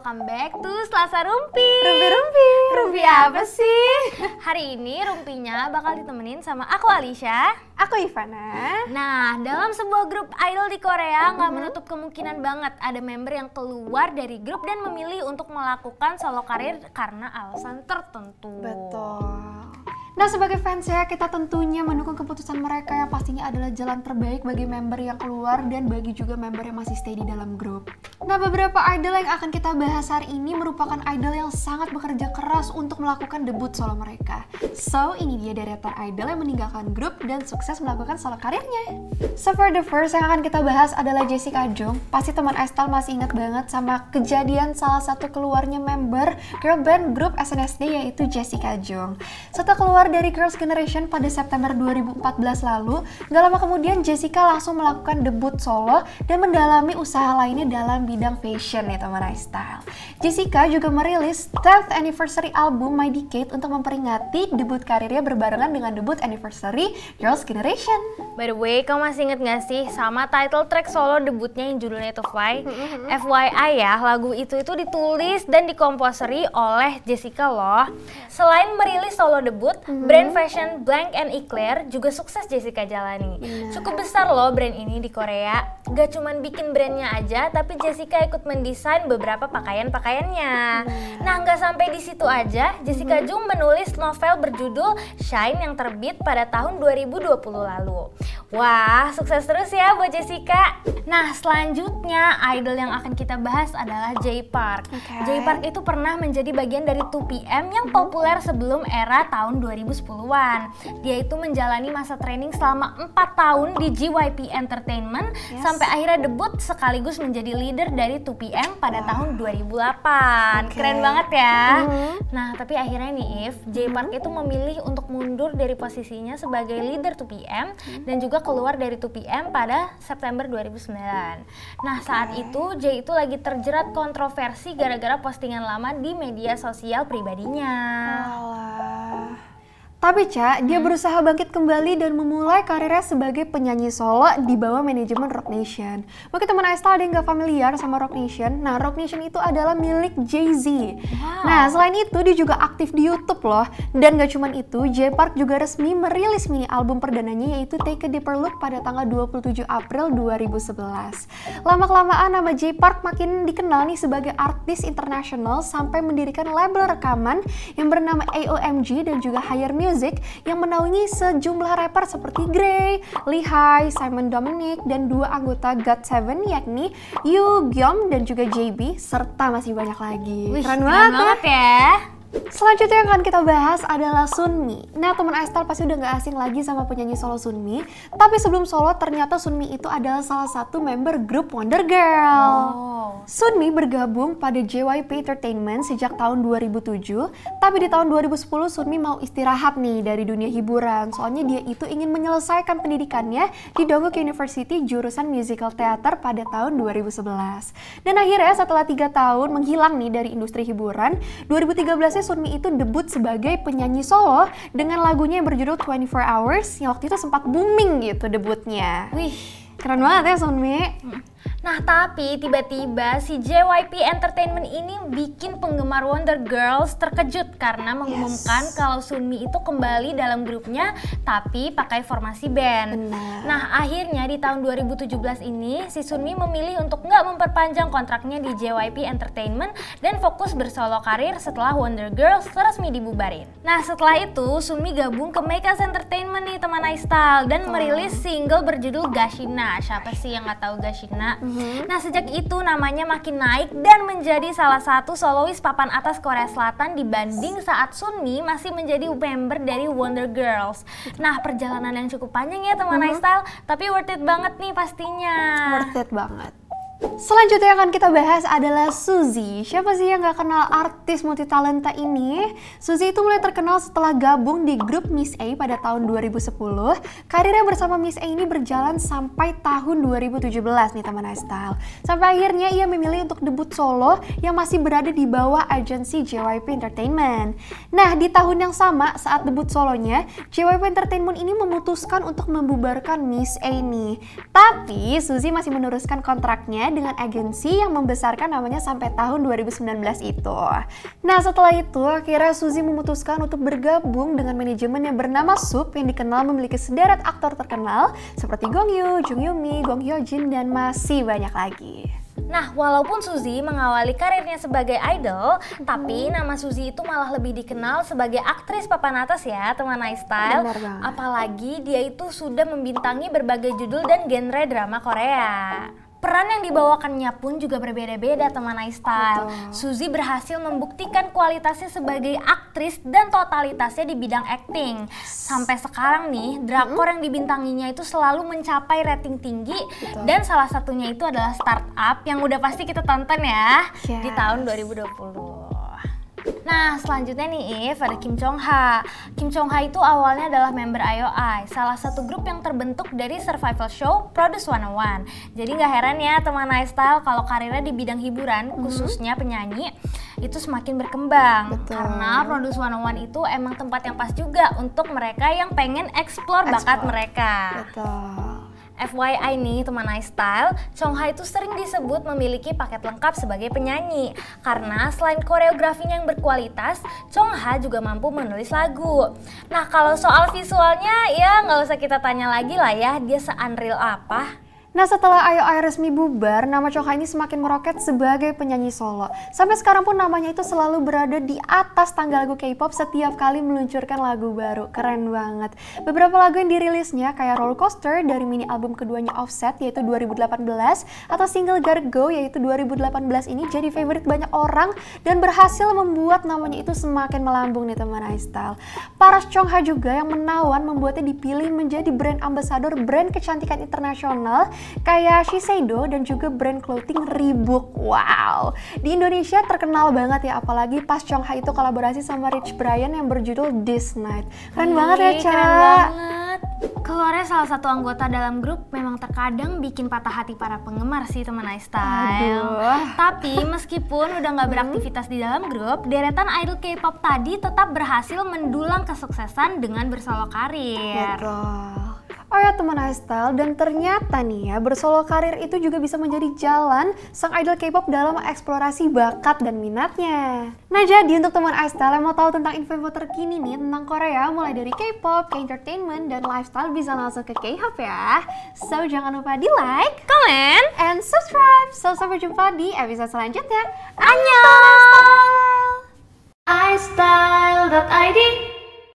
welcome back to Selasa Rumpi. Rumpi apa sih? Hari ini Rumpinya bakal ditemenin sama aku Alicia. Aku Ivana. Nah, dalam sebuah grup idol di Korea nggak menutup kemungkinan banget ada member yang keluar dari grup dan memilih untuk melakukan solo karir karena alasan tertentu. Betul. Nah, sebagai fans ya, kita tentunya mendukung keputusan mereka yang pastinya adalah jalan terbaik bagi member yang keluar dan bagi juga member yang masih stay di dalam grup. Nah, beberapa idol yang akan kita bahas hari ini merupakan idol yang sangat bekerja keras untuk melakukan debut solo mereka. So, ini dia deretan idol yang meninggalkan grup dan sukses melakukan solo karirnya. So, for the first yang akan kita bahas adalah Jessica Jung. Pasti teman Estal masih ingat banget sama kejadian salah satu keluarnya member girl band grup SNSD yaitu Jessica Jung. Setelah keluar dari Girls' Generation pada September 2014 lalu, gak lama kemudian Jessica langsung melakukan debut solo dan mendalami usaha lainnya dalam bidang fashion ya teman iStyle. Jessica juga merilis 10th anniversary album My Decade untuk memperingati debut karirnya berbarengan dengan debut anniversary Girls' Generation. By the way, kamu masih inget gak sih sama title track solo debutnya yang judulnya To Fly? FYI ya, lagu itu ditulis dan dikomposeri oleh Jessica loh. Selain merilis solo debut, brand fashion Blank and Eclair juga sukses Jessica jalani. Cukup besar loh brand ini di Korea. Gak cuman bikin brandnya aja, tapi Jessica ikut mendesain beberapa pakaian-pakaiannya. Nah, nggak sampai di situ aja, Jessica Jung menulis novel berjudul Shine yang terbit pada tahun 2020 lalu. Wah, sukses terus ya buat Jessica. Nah, selanjutnya idol yang akan kita bahas adalah Jay Park. Jay Park itu pernah menjadi bagian dari 2PM yang populer sebelum era tahun 2010-an. Dia itu menjalani masa training selama 4 tahun di JYP Entertainment sampai akhirnya debut sekaligus menjadi leader dari 2PM pada tahun 2008. Keren banget ya. Nah, tapi akhirnya nih Jay Park itu memilih untuk mundur dari posisinya sebagai leader 2PM dan juga keluar dari 2PM pada September 2009. Nah, saat itu Jay itu lagi terjerat kontroversi gara-gara postingan lama di media sosial pribadinya. Tapi dia berusaha bangkit kembali dan memulai karirnya sebagai penyanyi solo di bawah manajemen Roc Nation. Mungkin teman iStyle ada yang gak familiar sama Roc Nation. Nah, Roc Nation itu adalah milik Jay-Z. Nah, selain itu dia juga aktif di YouTube loh. Dan gak cuman itu, Jay Park juga resmi merilis mini album perdananya yaitu Take a Deeper Look pada tanggal 27 April 2011. Lama-kelamaan nama Jay Park makin dikenal nih sebagai artis internasional sampai mendirikan label rekaman yang bernama AOMG dan juga Higher Music yang menaungi sejumlah rapper seperti Grey, Lehigh, Simon Dominic, dan dua anggota GOT7 yakni Yoo Gyeom dan juga JB, serta masih banyak lagi. Keren banget ya. Selanjutnya yang akan kita bahas adalah Sunmi. Nah, teman iStyle pasti udah gak asing lagi sama penyanyi solo Sunmi. Tapi sebelum solo, ternyata Sunmi itu adalah salah satu member grup Wonder Girl. Sunmi bergabung pada JYP Entertainment sejak tahun 2007. Tapi di tahun 2010 Sunmi mau istirahat nih dari dunia hiburan. Soalnya dia itu ingin menyelesaikan pendidikannya di Dongguk University jurusan musical theater pada tahun 2011. Dan akhirnya setelah 3 tahun menghilang nih dari industri hiburan, 2013 Sunmi itu debut sebagai penyanyi solo dengan lagunya yang berjudul 24 Hours yang waktu itu sempat booming gitu debutnya. Wih, keren banget ya Sunmi. Nah, tapi tiba-tiba si JYP Entertainment ini bikin penggemar Wonder Girls terkejut karena mengumumkan kalau Sunmi itu kembali dalam grupnya tapi pakai formasi band. Nah, akhirnya di tahun 2017 ini si Sunmi memilih untuk nggak memperpanjang kontraknya di JYP Entertainment dan fokus bersolo karir setelah Wonder Girls resmi dibubarin. Nah, setelah itu Sunmi gabung ke Makers Entertainment nih teman iStyle dan merilis single berjudul Gashina. Siapa sih yang nggak tahu Gashina? Nah, sejak itu namanya makin naik dan menjadi salah satu solois papan atas Korea Selatan dibanding saat Sunmi masih menjadi member dari Wonder Girls. Nah, perjalanan yang cukup panjang ya teman iStyle, tapi worth it banget nih pastinya. Worth it banget. Selanjutnya yang akan kita bahas adalah Suzy. Siapa sih yang gak kenal artis multitalenta ini? Suzy itu mulai terkenal setelah gabung di grup Miss A pada tahun 2010. Karirnya bersama Miss A ini berjalan sampai tahun 2017 nih teman iStyle. Sampai akhirnya ia memilih untuk debut solo yang masih berada di bawah agensi JYP Entertainment. Nah, di tahun yang sama saat debut solonya, JYP Entertainment ini memutuskan untuk membubarkan Miss A nih. Tapi Suzy masih meneruskan kontraknya hubungannya dengan agensi yang membesarkan namanya sampai tahun 2019 itu. Nah setelah itu akhirnya Suzy memutuskan untuk bergabung dengan manajemen yang bernama Sup yang dikenal memiliki sederet aktor terkenal seperti Gong Yoo, Jung Yoo Mi, Gong Hyo Jin, dan masih banyak lagi. Nah, walaupun Suzy mengawali karirnya sebagai idol, tapi nama Suzy itu malah lebih dikenal sebagai aktris papan atas ya, teman iStyle. Apalagi dia itu sudah membintangi berbagai judul dan genre drama Korea. Peran yang dibawakannya pun juga berbeda-beda, teman iStyle. Suzy berhasil membuktikan kualitasnya sebagai aktris dan totalitasnya di bidang acting. Sampai sekarang nih, drakor yang dibintanginya itu selalu mencapai rating tinggi. Dan salah satunya itu adalah Startup yang udah pasti kita tonton ya di tahun 2020. Nah, selanjutnya nih If, ada Kim Chong Ha. Kim Chong Ha itu awalnya adalah member IOI, salah satu grup yang terbentuk dari survival show Produce 101. Jadi nggak heran ya teman iStyle kalau karirnya di bidang hiburan, khususnya penyanyi, itu semakin berkembang. Karena Produce 101 itu emang tempat yang pas juga untuk mereka yang pengen explore bakat mereka. FYI nih teman iStyle, Chong Ha itu sering disebut memiliki paket lengkap sebagai penyanyi. Karena selain koreografinya yang berkualitas, Chong Ha juga mampu menulis lagu. Nah kalau soal visualnya ya nggak usah kita tanya lagi lah ya, dia se-unreal apa. Nah setelah IOI resmi bubar, nama Chong Ha ini semakin meroket sebagai penyanyi solo. Sampai sekarang pun namanya itu selalu berada di atas tangga lagu K-pop setiap kali meluncurkan lagu baru. Keren banget. Beberapa lagu yang dirilisnya kayak Roller Coaster dari mini album keduanya Offset yaitu 2018 atau single Gotta Go yaitu 2018 ini jadi favorit banyak orang dan berhasil membuat namanya itu semakin melambung nih teman iStyle. Paras Chong Ha juga yang menawan membuatnya dipilih menjadi brand ambassador brand kecantikan internasional kayak Shiseido dan juga brand clothing Reebok. Wow, di Indonesia terkenal banget ya, apalagi pas Chong Ha itu kolaborasi sama Rich Brian yang berjudul This Night. Keren banget ya, Ca. Keren banget. Keluarnya salah satu anggota dalam grup memang terkadang bikin patah hati para penggemar sih teman iStyle. Tapi meskipun udah nggak beraktivitas di dalam grup, deretan idol K-pop tadi tetap berhasil mendulang kesuksesan dengan bersolo karir. Oh ya teman iStyle, dan ternyata nih ya bersolo karir itu juga bisa menjadi jalan sang idol K-pop dalam mengeksplorasi bakat dan minatnya. Nah jadi untuk teman iStyle yang mau tahu tentang info-info terkini nih tentang Korea mulai dari K-pop, K-entertainment, dan lifestyle bisa langsung ke K-Hub ya. So jangan lupa di like, comment, and subscribe. So sampai jumpa di episode selanjutnya. Annyeong! iStyle.id